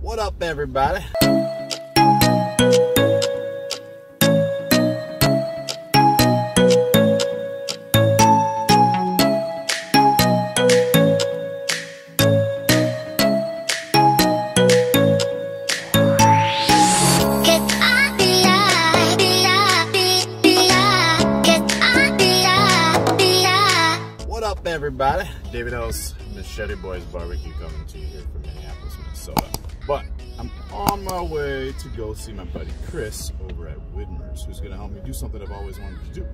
What up, everybody? What up, everybody? David House, Machete Boys Barbecue, coming to you here from Minneapolis, Minnesota. But I'm on my way to go see my buddy Chris over at Widmer's, who's gonna help me do something I've always wanted to do: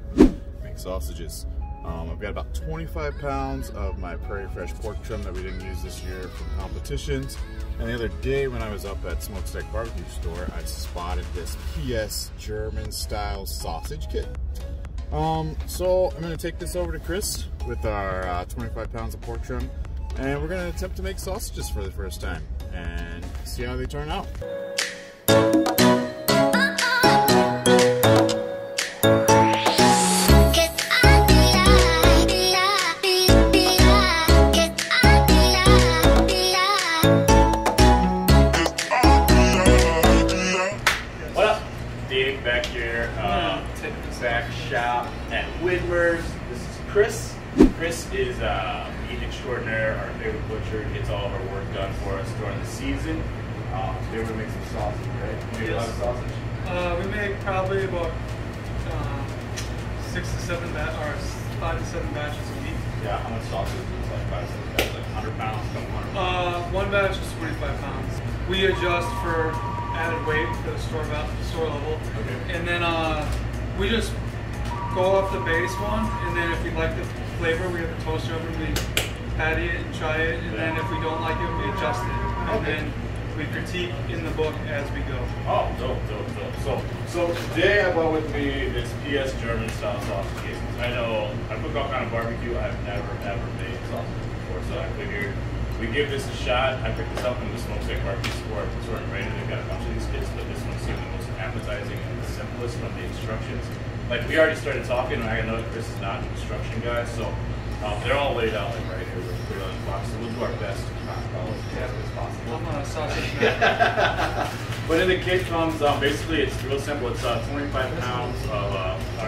make sausages. I've got about 25 pounds of my Prairie Fresh pork trim that we didn't use this year from competitions. And the other day when I was up at Smokestack BBQ Store, I spotted this PS German style sausage kit. So I'm gonna take this over to Chris with our 25 pounds of pork trim, and we're gonna attempt to make sausages for the first time and see how they turn out. What up? Dave back here, Smokestack shop at Widmer's. This is Chris. Chris is meat extraordinaire, our favorite butcher. Gets all of our work done for us during the season. Today we're gonna make some sausage, right? You make a lot of sausage? We make probably about 5 to 7 batches a week. Yeah, how much sausage is like 5 to 7 batches? Like 100 pounds, a couple hundred? One batch is 25 pounds. We adjust for added weight to the store level. Okay. And then we just go off the base one, and then if we like the flavor, we have a toaster oven, we patty it and try it, and then if we don't like it, we adjust it. And then we critique in the book as we go. Oh, dope. So today I brought with me this PS German style sausage casings. I know I cook all kind of barbecue. I've never ever made sausage before, so I figured we give this a shot. I picked this up in the Smokestack BBQ store in Brainerd. They've got a bunch of these kits, but this one seemed the most appetizing and the simplest from the instructions. Like, we already started talking, and I know that Chris is not an instruction guy, so they're all laid out like right here. We'll put it on the box, so we'll do our best to follow as fast as possible. I'm a sausage man. But in the kit comes, basically it's real simple. It's 25 pounds of,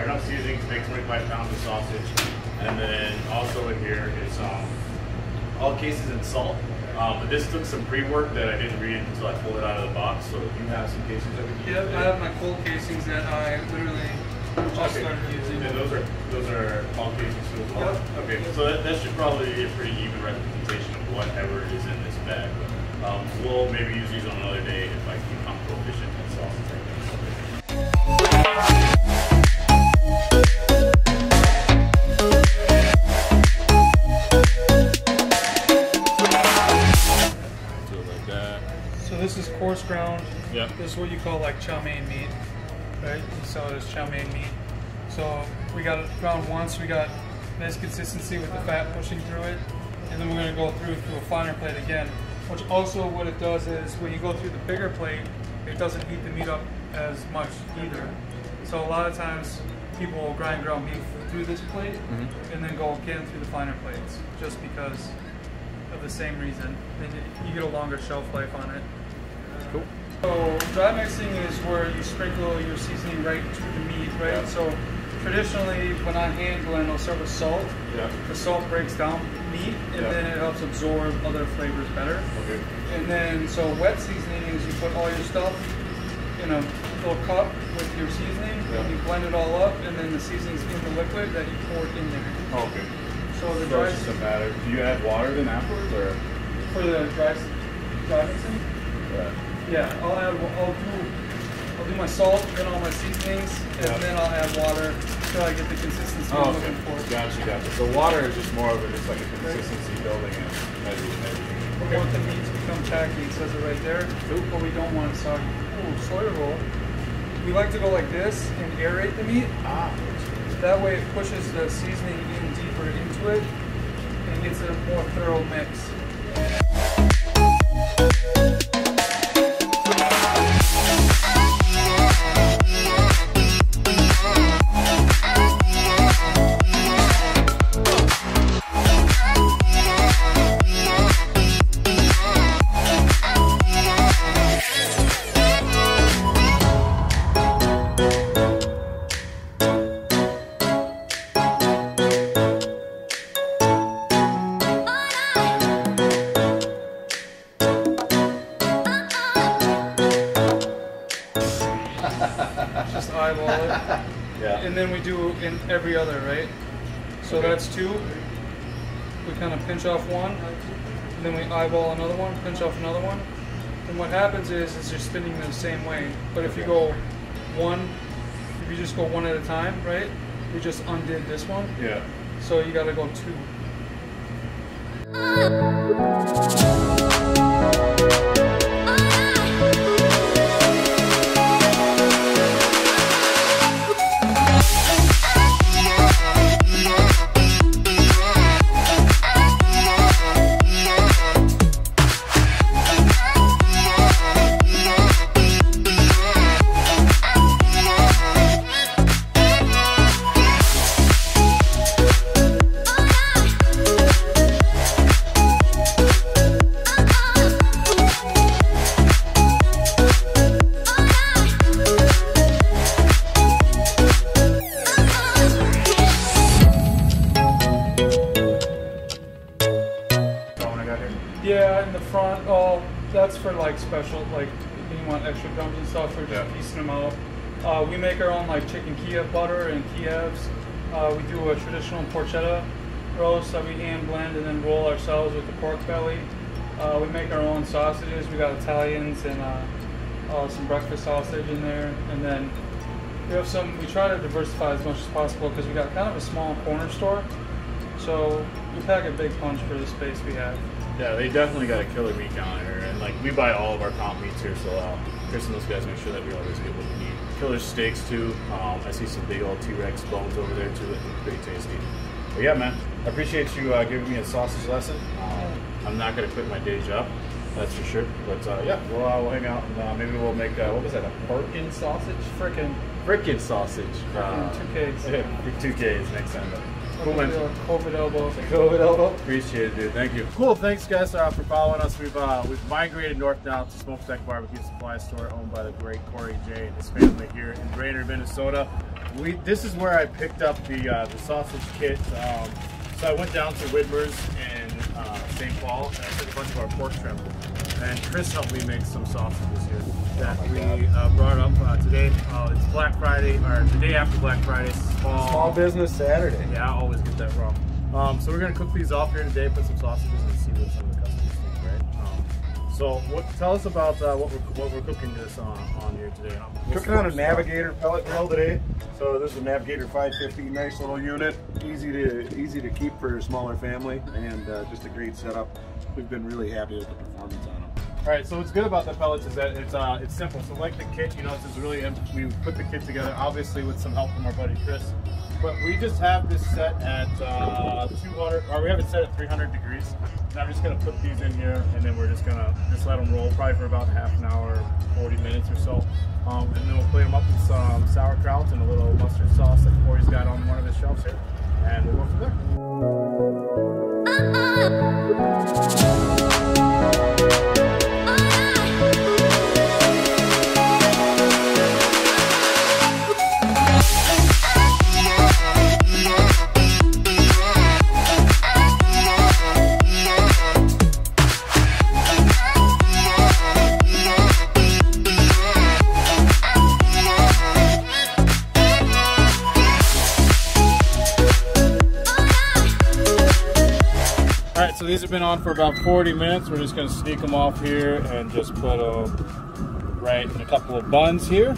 enough seasoning to make 25 pounds of sausage. And then also in here is all cases in salt. But this took some pre-work that I didn't read until I pulled it out of the box. So you have some casings that we can use. Yep, I have my cold casings that I literally just started using. And those are all casings too as well? Yep. Okay, so that should probably be a pretty even representation of whatever is in this bag. But, we'll maybe use these on another day if I keep I'm proficient in sausage like that. So this is coarse ground. Yep. This is what you call like chow mein meat, right? You sell it as chow mein meat. So we got it ground once. We got nice consistency with the fat pushing through it, and then we're going to go through to a finer plate again. Which also what it does is when you go through the bigger plate, it doesn't heat the meat up as much either. So a lot of times people will grind ground beef through this plate and then go again through the finer plates, just because of the same reason. Then you get a longer shelf life on it. Cool. So dry mixing is where you sprinkle your seasoning right to the meat, right? Yeah. So traditionally when I hand blend, I'll start with salt. Yeah. The salt breaks down meat, and then it helps absorb other flavors better. Okay. And then, so wet seasoning is you put all your stuff in a little cup with your seasoning, and you blend it all up, and then the seasoning's in the liquid that you pour in there. Oh, okay. So the So dry it's just a matter. Do you add water then afterwards, or? for the dry mixing, yeah, I'll do my salt, then all my seasonings, and then I'll add water until I get the consistency I'm looking for. Gotcha. So water is just more of a just like a consistency building and everything. We want the meat to become tacky, it says it right there, but we don't want it soggy. Ooh, soy roll. We like to go like this and aerate the meat. That way it pushes the seasoning in deeper into it and gets a more thorough mix. eyeball it. Yeah. And then we do in every other, right? So Okay. that's 2. We kind of pinch off one, and then we eyeball another one, pinch off another one. And what happens is you're spinning the same way. But if you go if you just go one at a time, right? We just undid this one. Yeah. So you gotta go 2. Yeah, in the front, that's for like special, like if you want extra crumbs and stuff, we're just piecing them out. We make our own like chicken Kiev butter and Kievs. We do a traditional porchetta roast that we hand blend and then roll ourselves with the pork belly. We make our own sausages. We got Italians and some breakfast sausage in there, and then we have we try to diversify as much as possible because we got kind of a small corner store, so we pack a big punch for the space we have. Yeah, they definitely got a killer meat counter, and like we buy all of our comp meats here, so Chris and those guys make sure that we always get what we need. Killer steaks too. I see some big old T-Rex bones over there too. That look pretty tasty. But yeah, man, I appreciate you giving me a sausage lesson. I'm not gonna quit my day job, that's for sure. But yeah, we'll hang out and maybe we'll make what was that? A porkin sausage? Frickin' sausage. 2Ks. 2Ks next time. Cool, man. COVID elbow. COVID elbow. Appreciate it, dude. Thank you. Cool. Thanks, guys, for following us. We've migrated north now to Smokestack BBQ Supply Store, owned by the great Cory J and his family here in Brainerd, Minnesota. This is where I picked up the sausage kit. So I went down to Widmer's in St. Paul and I took a bunch of our pork trim. And Chris helped me make some sausages here that we brought up today. It's Black Friday, or the day after Black Friday. Small Business Saturday. Yeah, I always get that wrong. So we're gonna cook these off here today, put some sausages and see what some of the customers think, right? So tell us about what we're cooking this on here today. Cooking on a Navigator pellet grill today. So this is a Navigator 550, nice little unit, easy to keep for a smaller family, and just a great setup. We've been really happy with the performance on them. All right, so what's good about the pellets is that it's simple. So like the kit, you know, it's really we put the kit together, obviously with some help from our buddy Chris. But we just have this set at 200, or we have it set at 300 degrees. And I'm just gonna put these in here, and then we're just gonna let them roll probably for about half an hour, 40 minutes or so. And then we'll plate them up with some sauerkraut and a little mustard sauce that Cory's got on one of his shelves here, and we'll go from there. So these have been on for about 40 minutes. We're just going to sneak them off here and just put them right in a couple of buns here.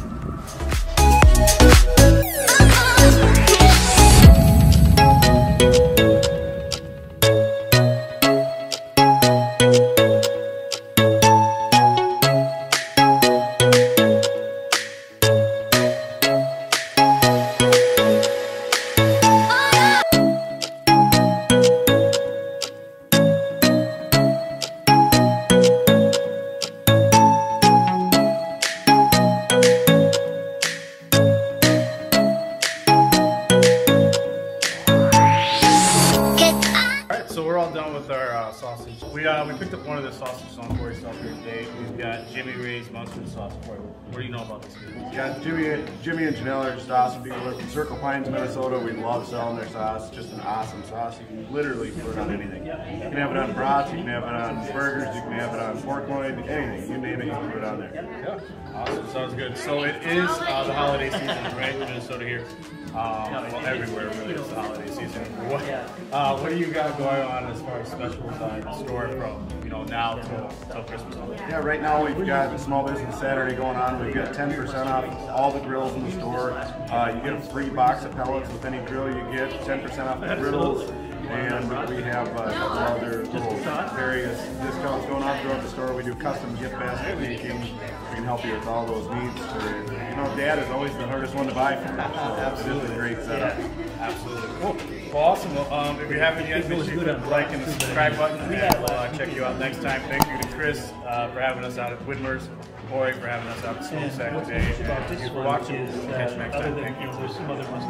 Jimmy's mustard sauce for you. What do you know about this? Yeah, Jimmy and Janelle are just awesome people. They're from Circle Pines, Minnesota. We love selling their sauce. It's just an awesome sauce. You can literally put it on anything. You can have it on brats, you can have it on burgers, you can have it on pork loin, anything. You name it, you can put it on there. Yeah, awesome. Sounds good. So it is the holiday season, right, in Minnesota here. Well, everywhere really is the holiday season. What do you got going on as far as specials in the store from now till Christmas? Yeah, right now we've got Small Business Saturday going on. We've got 10% off all the grills in the store. You get a free box of pellets with any grill you get, 10% off the grills. And we have a couple other little various discounts going on throughout the store. We do custom gift basket making. We can help you with all those needs. Dad is always the hardest one to buy for. So it is a great setup. Absolutely. Cool. Well, awesome. Well, if you haven't yet, make sure you hit the like and the subscribe button, and we'll check you out next time. Thank you to Chris for having us out at Widmer's, Cory for having us out at Smokestack today, and thank you for watching. We'll catch you next time. Thank you. There's some other ones.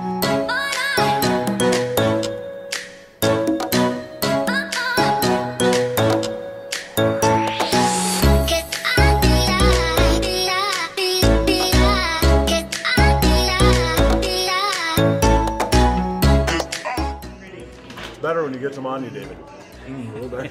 Better when you get some on you, David. A little bit.